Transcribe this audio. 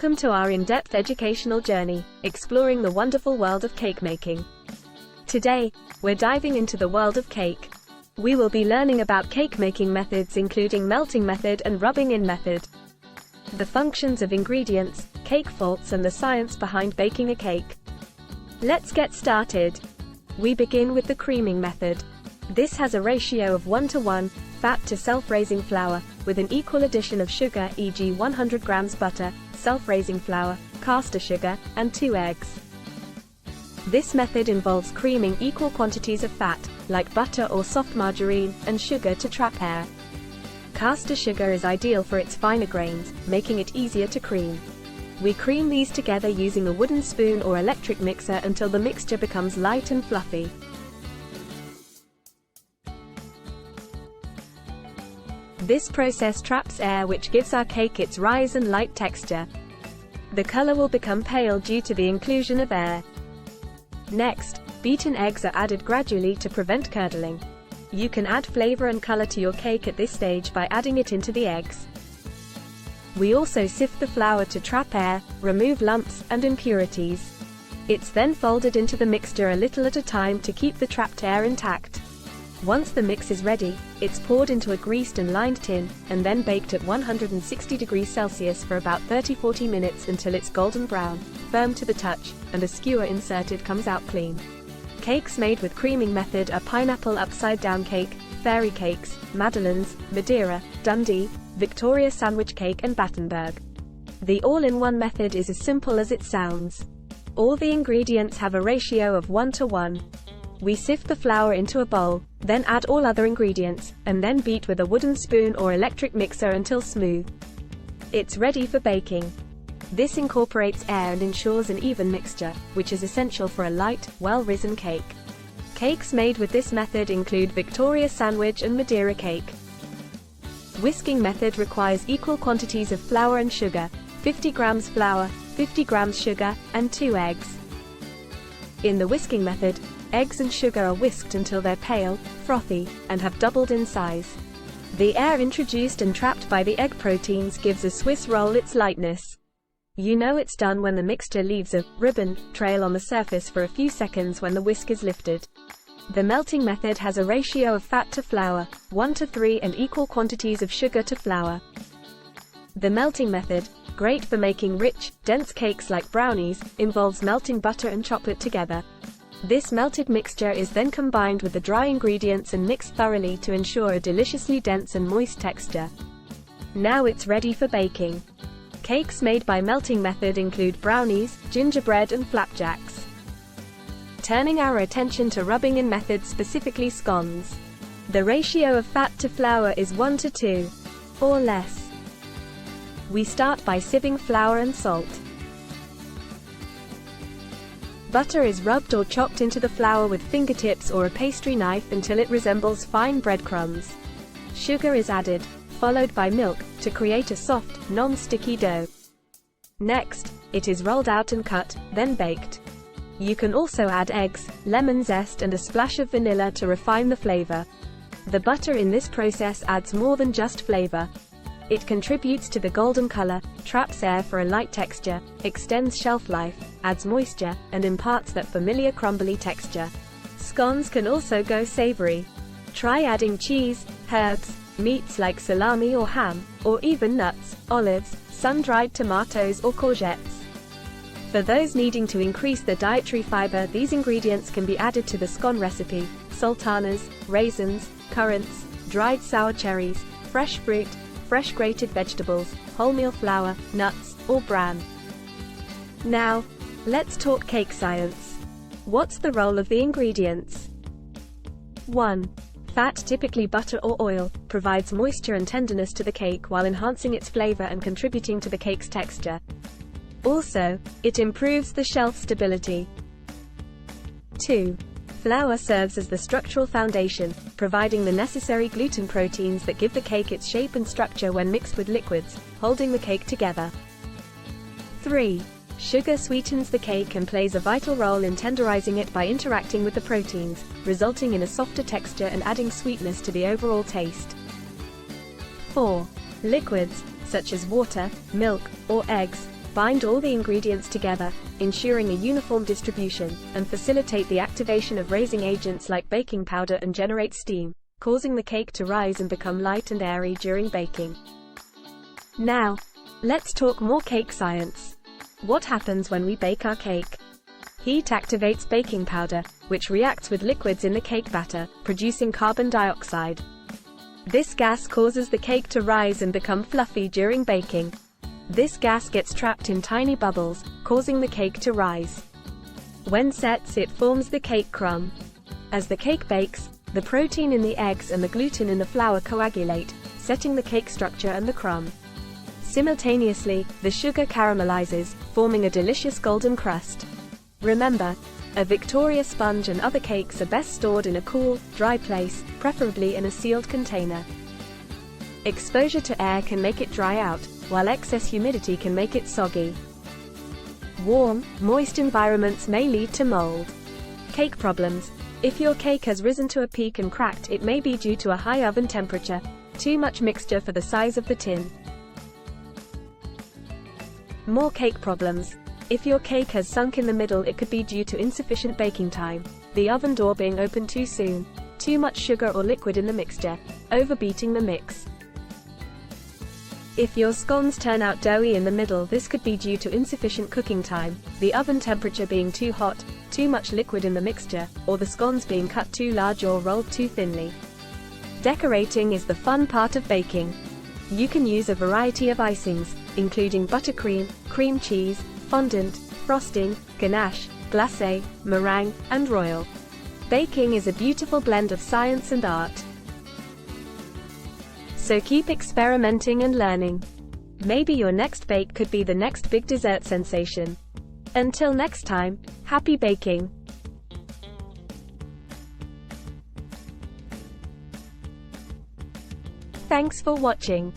Welcome to our in-depth educational journey, exploring the wonderful world of cake making. Today, we're diving into the world of cake. We will be learning about cake making methods including melting method and rubbing in method, the functions of ingredients, cake faults and the science behind baking a cake. Let's get started. We begin with the creaming method. This has a ratio of 1:1, fat to self-raising flour, with an equal addition of sugar, e.g. 100 grams butter, self-raising flour, caster sugar, and 2 eggs. This method involves creaming equal quantities of fat, like butter or soft margarine, and sugar to trap air. Caster sugar is ideal for its finer grains, making it easier to cream. We cream these together using a wooden spoon or electric mixer until the mixture becomes light and fluffy. This process traps air, which gives our cake its rise and light texture. The color will become pale due to the inclusion of air. Next, beaten eggs are added gradually to prevent curdling. You can add flavor and color to your cake at this stage by adding it into the eggs. We also sift the flour to trap air, remove lumps and impurities. It's then folded into the mixture a little at a time to keep the trapped air intact. Once the mix is ready, it's poured into a greased and lined tin, and then baked at 160 degrees Celsius for about 30–40 minutes until it's golden brown, firm to the touch, and a skewer inserted comes out clean. Cakes made with creaming method are pineapple upside-down cake, fairy cakes, madeleines, Madeira, Dundee, Victoria sandwich cake and Battenberg. The all-in-one method is as simple as it sounds. All the ingredients have a ratio of 1:1. We sift the flour into a bowl, then add all other ingredients, and then beat with a wooden spoon or electric mixer until smooth. It's ready for baking. This incorporates air and ensures an even mixture, which is essential for a light, well-risen cake. Cakes made with this method include Victoria sandwich and Madeira cake. Whisking method requires equal quantities of flour and sugar, 50 grams flour, 50 grams sugar, and 2 eggs. In the whisking method, eggs and sugar are whisked until they're pale, frothy, and have doubled in size. The air introduced and trapped by the egg proteins gives a Swiss roll its lightness. You know it's done when the mixture leaves a ribbon trail on the surface for a few seconds when the whisk is lifted. The melting method has a ratio of fat to flour, 1:3, and equal quantities of sugar to flour. The melting method, great for making rich, dense cakes like brownies, involves melting butter and chocolate together. This melted mixture is then combined with the dry ingredients and mixed thoroughly to ensure a deliciously dense and moist texture. Now it's ready for baking. Cakes made by melting method include brownies, gingerbread and flapjacks. Turning our attention to rubbing in method, specifically scones. The ratio of fat to flour is 1:2, or less. We start by sieving flour and salt. Butter is rubbed or chopped into the flour with fingertips or a pastry knife until it resembles fine breadcrumbs. Sugar is added, followed by milk, to create a soft, non-sticky dough. Next, it is rolled out and cut, then baked. You can also add eggs, lemon zest and a splash of vanilla to refine the flavor. The butter in this process adds more than just flavor. It contributes to the golden color, traps air for a light texture, extends shelf life, adds moisture, and imparts that familiar crumbly texture. Scones can also go savory. Try adding cheese, herbs, meats like salami or ham, or even nuts, olives, sun-dried tomatoes or courgettes. For those needing to increase their dietary fiber, these ingredients can be added to the scone recipe: sultanas, raisins, currants, dried sour cherries, fresh fruit, fresh grated vegetables, wholemeal flour, nuts, or bran. Now, let's talk cake science. What's the role of the ingredients? 1. Fat, typically butter or oil, provides moisture and tenderness to the cake while enhancing its flavor and contributing to the cake's texture. Also, it improves the shelf stability. 2. Flour serves as the structural foundation, providing the necessary gluten proteins that give the cake its shape and structure when mixed with liquids, holding the cake together. 3. Sugar sweetens the cake and plays a vital role in tenderizing it by interacting with the proteins, resulting in a softer texture and adding sweetness to the overall taste. 4. Liquids, such as water, milk, or eggs, Bind all the ingredients together, ensuring a uniform distribution, and facilitate the activation of raising agents like baking powder and generate steam, causing the cake to rise and become light and airy during baking. Now, let's talk more cake science. What happens when we bake our cake? Heat activates baking powder, which reacts with liquids in the cake batter, producing carbon dioxide. This gas causes the cake to rise and become fluffy during baking. This gas gets trapped in tiny bubbles, causing the cake to rise. When set, it forms the cake crumb. As the cake bakes, the protein in the eggs and the gluten in the flour coagulate, setting the cake structure and the crumb. Simultaneously, the sugar caramelizes, forming a delicious golden crust. Remember, a Victoria sponge and other cakes are best stored in a cool, dry place, preferably in a sealed container. Exposure to air can make it dry out, while excess humidity can make it soggy. Warm, moist environments may lead to mold. Cake problems. If your cake has risen to a peak and cracked, it may be due to a high oven temperature, too much mixture for the size of the tin. More cake problems. If your cake has sunk in the middle, it could be due to insufficient baking time, the oven door being opened too soon, too much sugar or liquid in the mixture, overbeating the mix. If your scones turn out doughy in the middle, this could be due to insufficient cooking time, the oven temperature being too hot, too much liquid in the mixture, or the scones being cut too large or rolled too thinly. Decorating is the fun part of baking. You can use a variety of icings, including buttercream, cream cheese, fondant, frosting, ganache, glacé, meringue, and royal. Baking is a beautiful blend of science and art. So keep experimenting and learning. Maybe your next bake could be the next big dessert sensation. Until next time, happy baking! Thanks for watching.